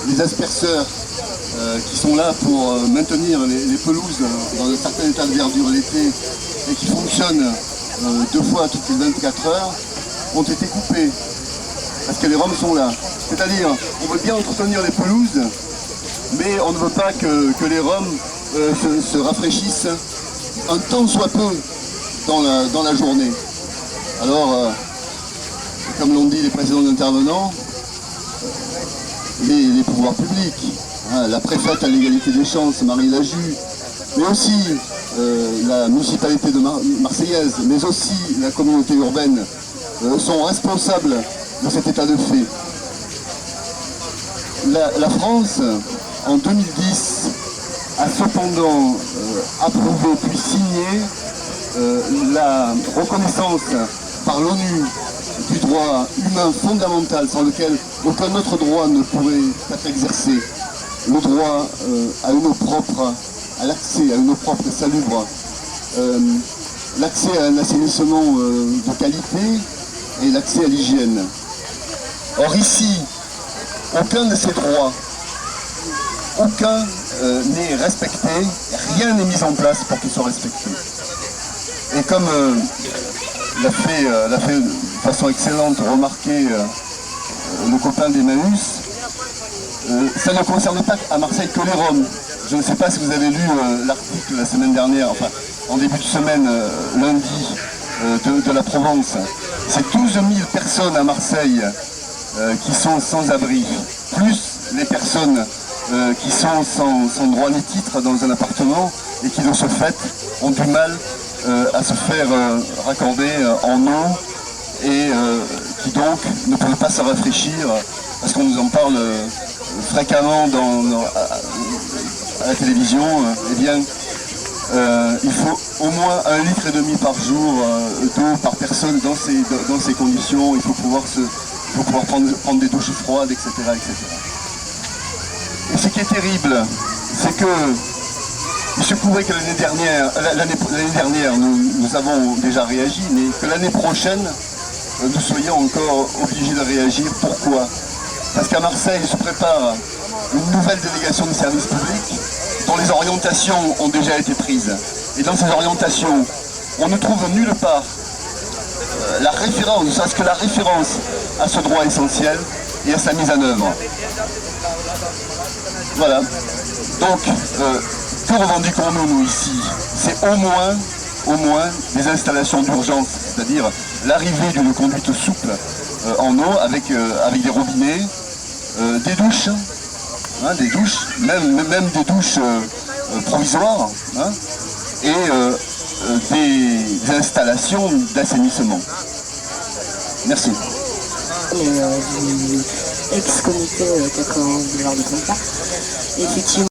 les asperceurs qui sont là pour maintenir les pelouses dans un certain état de verdure l'été et qui fonctionnent 2 fois toutes les 24 heures, ont été coupés parce que les roms sont là. C'est-à-dire, on veut bien entretenir les pelouses, mais on ne veut pas que les roms se rafraîchissent un tant soit peu dans la journée. Alors, comme l'ont dit les précédents intervenants, les pouvoirs publics, hein, la préfète à l'égalité des chances, Marie Laju, mais aussi la municipalité de Marseillaise, mais aussi la communauté urbaine, sont responsables de cet état de fait. La France, en 2010, a cependant approuvé puis signé la reconnaissance par l'ONU du droit humain fondamental sans lequel aucun autre droit ne pourrait être exercé, le droit à une eau propre, à l'accès à une eau propre et salubre, l'accès à un assainissement de qualité et l'accès à l'hygiène. Or ici, aucun de ces droits, aucun n'est respecté, rien n'est mis en place pour qu'il soit respecté. Et comme l'a fait de façon excellente remarquer le copain d'Emmaüs, ça ne concerne pas à Marseille que les Roms. Je ne sais pas si vous avez lu l'article la semaine dernière, enfin en début de semaine, lundi, de la Provence. C'est 12 000 personnes à Marseille qui sont sans abri, plus les personnes qui sont sans droit ni titre dans un appartement et qui de ce fait ont du mal à se faire raccorder en eau et qui donc ne peuvent pas se rafraîchir parce qu'on nous en parle fréquemment à la télévision. Eh bien, il faut au moins 1,5 litre par jour d'eau par personne dans ces conditions. Il faut pouvoir prendre des douches froides, etc. etc. Et ce qui est terrible, c'est que il se pourrait que l'année dernière, nous avons déjà réagi, mais que l'année prochaine, nous soyons encore obligés de réagir. Pourquoi? Parce qu'à Marseille se prépare une nouvelle délégation de services publics dont les orientations ont déjà été prises. Et dans ces orientations, on ne trouve nulle part la référence, ne serait-ce que la référence à ce droit essentiel et à sa mise en œuvre. Voilà. Donc, que revendiquons-nous, nous, ici? C'est au moins des installations d'urgence, c'est-à-dire l'arrivée d'une conduite souple en eau avec des robinets, des douches, hein, même des douches provisoires, hein, et des installations d'assainissement. Merci. Du ex-comité 91 boulevard de Compas, effectivement.